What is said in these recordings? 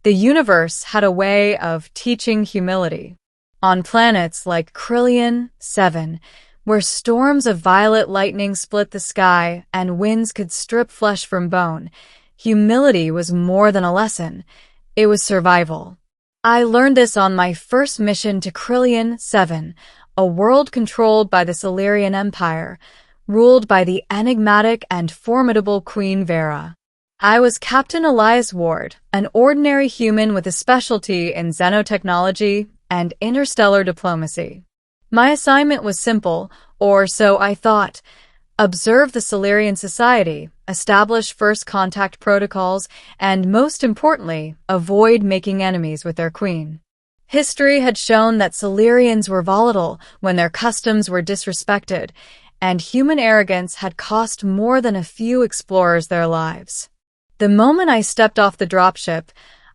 The universe had a way of teaching humility. On planets like Krillin 7, where storms of violet lightning split the sky and winds could strip flesh from bone, humility was more than a lesson. It was survival. I learned this on my first mission to Krillin 7, a world controlled by the Solarian Empire, ruled by the enigmatic and formidable Queen Vera. I was Captain Elias Ward, an ordinary human with a specialty in xenotechnology and interstellar diplomacy. My assignment was simple, or so I thought: observe the Solarian society, establish first contact protocols, and most importantly, avoid making enemies with their queen. History had shown that Solarians were volatile when their customs were disrespected, and human arrogance had cost more than a few explorers their lives. The moment I stepped off the dropship,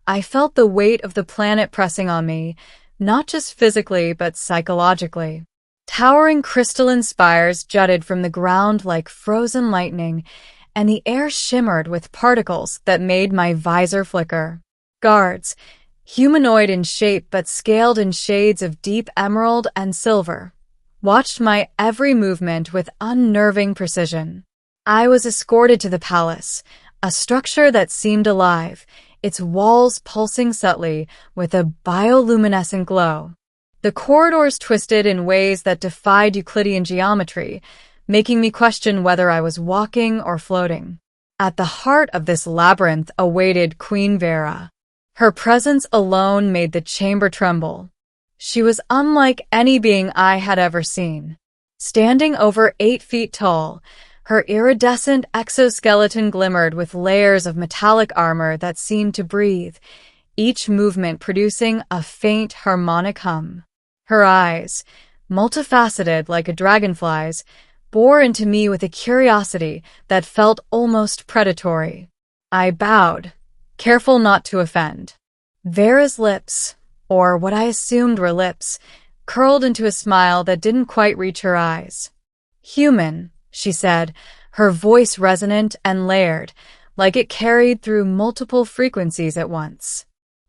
I felt the weight of the planet pressing on me, not just physically but psychologically. Towering crystalline spires jutted from the ground like frozen lightning, and the air shimmered with particles that made my visor flicker. Guards, humanoid in shape but scaled in shades of deep emerald and silver, watched my every movement with unnerving precision. I was escorted to the palace, a structure that seemed alive, its walls pulsing subtly with a bioluminescent glow. The corridors twisted in ways that defied Euclidean geometry, making me question whether I was walking or floating. At the heart of this labyrinth awaited Queen Vera. Her presence alone made the chamber tremble. She was unlike any being I had ever seen. Standing over 8 feet tall, her iridescent exoskeleton glimmered with layers of metallic armor that seemed to breathe, each movement producing a faint harmonic hum. Her eyes, multifaceted like a dragonfly's, bore into me with a curiosity that felt almost predatory. I bowed, careful not to offend. Vera's lips, or what I assumed were lips, curled into a smile that didn't quite reach her eyes. "Human," she said, her voice resonant and layered, like it carried through multiple frequencies at once.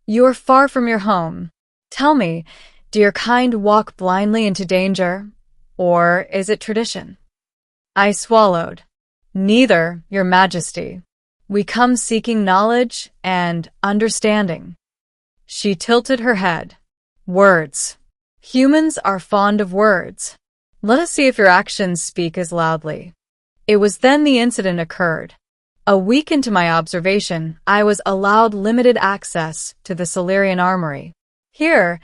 "You are far from your home. Tell me, do your kind walk blindly into danger, or is it tradition?" I swallowed. "Neither, Your Majesty. We come seeking knowledge and understanding." She tilted her head. "Words. Humans are fond of words. Let us see if your actions speak as loudly." It was then the incident occurred. A week into my observation, I was allowed limited access to the Solarian Armory. Here,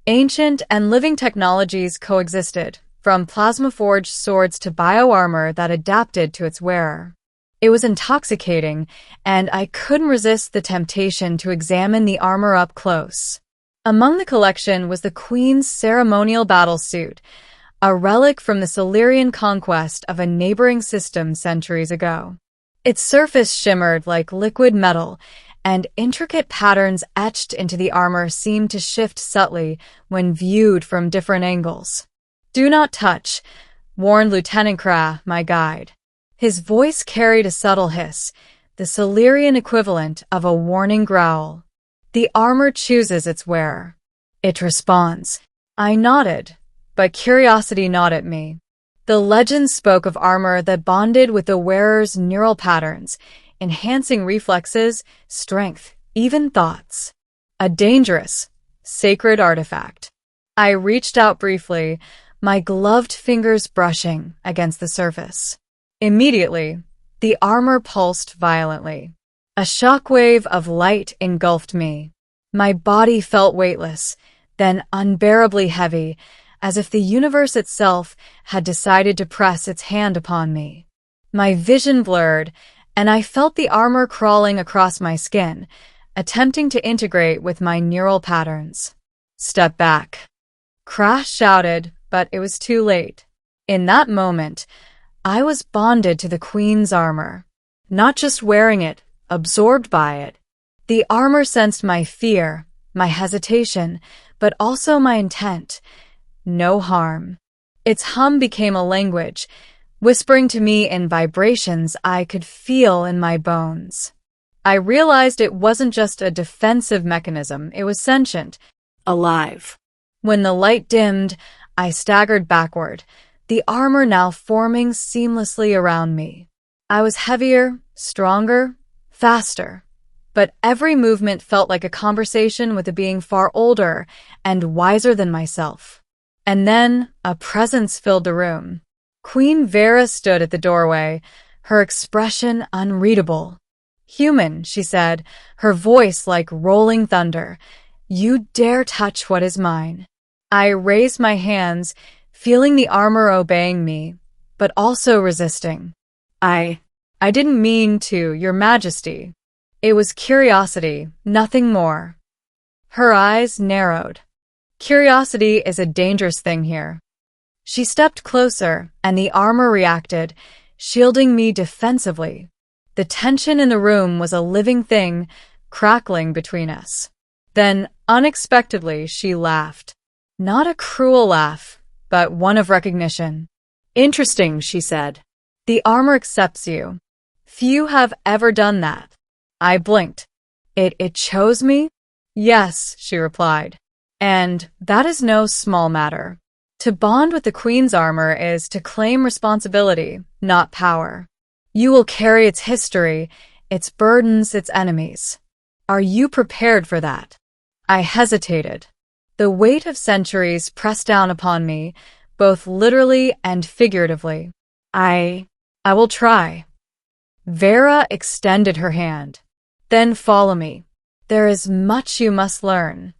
ancient and living technologies coexisted, from plasma-forged swords to bioarmor that adapted to its wearer. It was intoxicating, and I couldn't resist the temptation to examine the armor up close. Among the collection was the Queen's ceremonial battlesuit, a relic from the Solarian conquest of a neighboring system centuries ago. Its surface shimmered like liquid metal, and intricate patterns etched into the armor seemed to shift subtly when viewed from different angles. "Do not touch," warned Lieutenant Kra, my guide. His voice carried a subtle hiss, the Solarian equivalent of a warning growl. "The armor chooses its wearer. It responds." I nodded, but curiosity gnawed at me. The legend spoke of armor that bonded with the wearer's neural patterns, enhancing reflexes, strength, even thoughts. A dangerous, sacred artifact. I reached out briefly, my gloved fingers brushing against the surface. Immediately, the armor pulsed violently. A shockwave of light engulfed me. My body felt weightless, then unbearably heavy, as if the universe itself had decided to press its hand upon me. My vision blurred, and I felt the armor crawling across my skin, attempting to integrate with my neural patterns. "Step back." Crash shouted, but it was too late. In that moment, I was bonded to the Queen's armor. Not just wearing it, absorbed by it. The armor sensed my fear, my hesitation, but also my intent. No harm. Its hum became a language, whispering to me in vibrations I could feel in my bones. I realized it wasn't just a defensive mechanism, it was sentient, alive. When the light dimmed, I staggered backward, the armor now forming seamlessly around me. I was heavier, stronger, faster, but every movement felt like a conversation with a being far older and wiser than myself. And then a presence filled the room. Queen Vera stood at the doorway, her expression unreadable. "Human," she said, her voice like rolling thunder. "You dare touch what is mine." I raised my hands, feeling the armor obeying me, but also resisting. I didn't mean to, Your Majesty. It was curiosity, nothing more. Her eyes narrowed. Curiosity is a dangerous thing here. She stepped closer, and the armor reacted, shielding me defensively. The tension in the room was a living thing, crackling between us. Then, unexpectedly, she laughed. Not a cruel laugh, but one of recognition. "Interesting," she said. "The armor accepts you. Few have ever done that." I blinked. It chose me?" "Yes," she replied. "And that is no small matter. To bond with the Queen's armor is to claim responsibility, not power. You will carry its history, its burdens, its enemies. Are you prepared for that?" I hesitated. The weight of centuries pressed down upon me, both literally and figuratively. I will try." Vera extended her hand. "Then follow me. There is much you must learn."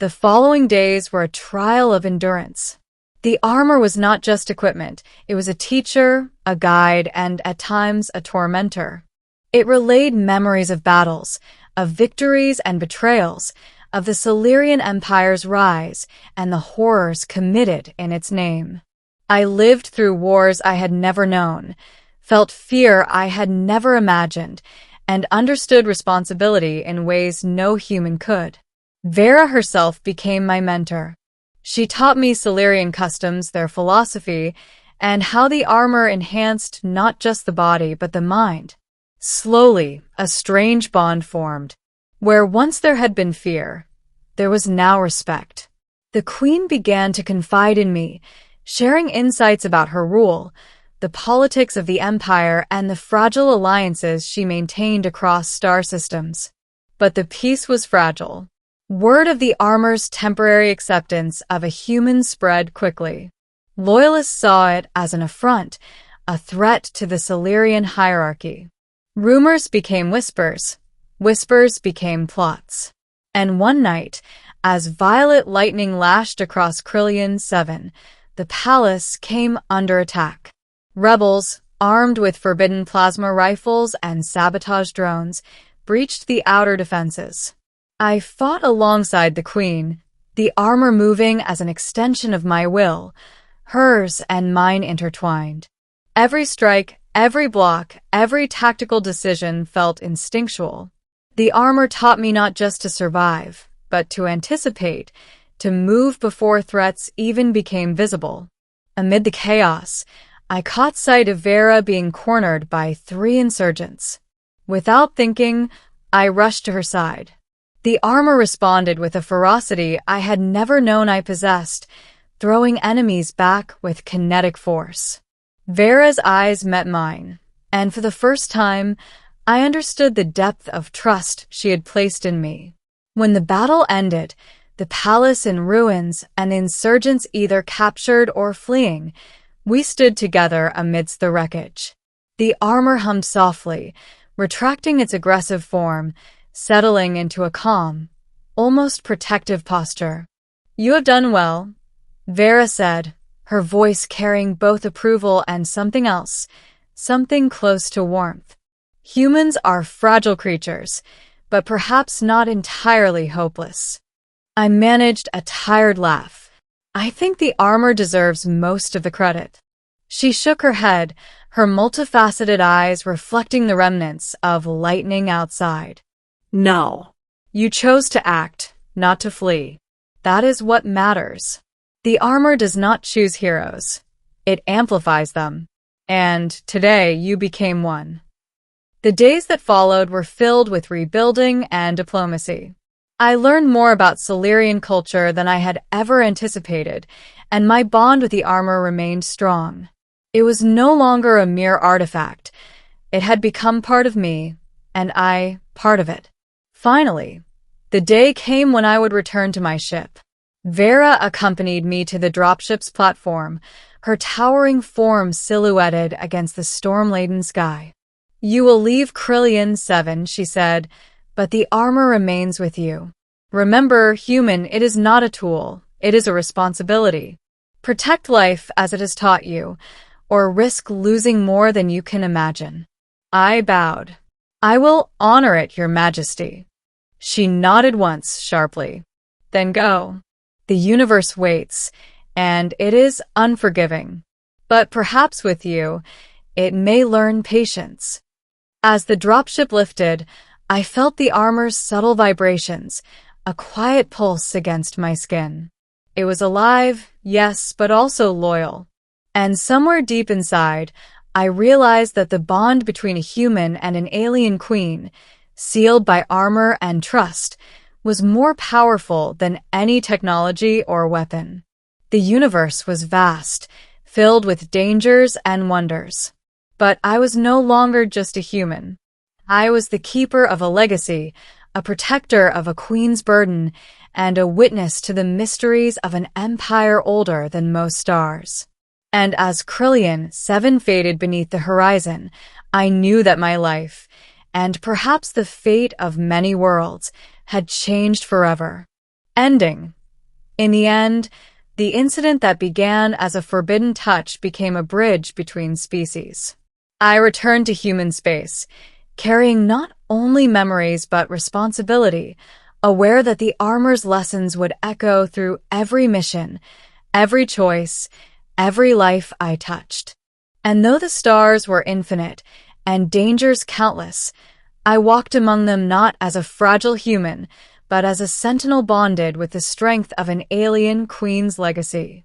The following days were a trial of endurance. The armor was not just equipment, it was a teacher, a guide, and at times a tormentor. It relayed memories of battles, of victories and betrayals, of the Silurian Empire's rise and the horrors committed in its name. I lived through wars I had never known, felt fear I had never imagined, and understood responsibility in ways no human could. Vera herself became my mentor. She taught me Silurian customs, their philosophy, and how the armor enhanced not just the body but the mind. Slowly, a strange bond formed. Where once there had been fear, there was now respect. The Queen began to confide in me, sharing insights about her rule, the politics of the Empire, and the fragile alliances she maintained across star systems. But the peace was fragile. Word of the armor's temporary acceptance of a human spread quickly. Loyalists saw it as an affront, a threat to the Silurian hierarchy. Rumors became whispers. Whispers became plots. And one night, as violet lightning lashed across Crillian 7, the palace came under attack. Rebels, armed with forbidden plasma rifles and sabotage drones, breached the outer defenses. I fought alongside the Queen, the armor moving as an extension of my will, hers and mine intertwined. Every strike, every block, every tactical decision felt instinctual. The armor taught me not just to survive, but to anticipate, to move before threats even became visible. Amid the chaos, I caught sight of Vera being cornered by 3 insurgents. Without thinking, I rushed to her side. The armor responded with a ferocity I had never known I possessed, throwing enemies back with kinetic force. Vera's eyes met mine, and for the first time, I understood the depth of trust she had placed in me. When the battle ended, the palace in ruins and the insurgents either captured or fleeing, we stood together amidst the wreckage. The armor hummed softly, retracting its aggressive form, settling into a calm, almost protective posture. "You have done well," Vera said, her voice carrying both approval and something else, something close to warmth. "Humans are fragile creatures, but perhaps not entirely hopeless." I managed a tired laugh. "I think the armor deserves most of the credit." She shook her head, her multifaceted eyes reflecting the remnants of lightning outside. "No. You chose to act, not to flee. That is what matters. The armor does not choose heroes. It amplifies them. And today you became one." The days that followed were filled with rebuilding and diplomacy. I learned more about Solarian culture than I had ever anticipated, and my bond with the armor remained strong. It was no longer a mere artifact. It had become part of me, and I part of it. Finally, the day came when I would return to my ship. Vera accompanied me to the dropship's platform, her towering form silhouetted against the storm-laden sky. "You will leave Krillian 7, she said, but the armor remains with you. Remember, human, it is not a tool, it is a responsibility. Protect life as it has taught you, or risk losing more than you can imagine." I bowed. "I will honor it, Your Majesty." She nodded once, sharply. "Then go. The universe waits, and it is unforgiving. But perhaps with you, it may learn patience." As the dropship lifted, I felt the armor's subtle vibrations, a quiet pulse against my skin. It was alive, yes, but also loyal. And somewhere deep inside, I realized that the bond between a human and an alien queen, sealed by armor and trust, was more powerful than any technology or weapon. The universe was vast, filled with dangers and wonders. But I was no longer just a human. I was the keeper of a legacy, a protector of a queen's burden, and a witness to the mysteries of an empire older than most stars. And as Krillian 7 faded beneath the horizon, I knew that my life, and perhaps the fate of many worlds, had changed forever. Ending. In the end, the incident that began as a forbidden touch became a bridge between species. I returned to human space, carrying not only memories but responsibility, aware that the armor's lessons would echo through every mission, every choice, every life I touched. And though the stars were infinite and dangers countless, I walked among them not as a fragile human, but as a sentinel bonded with the strength of an alien queen's legacy.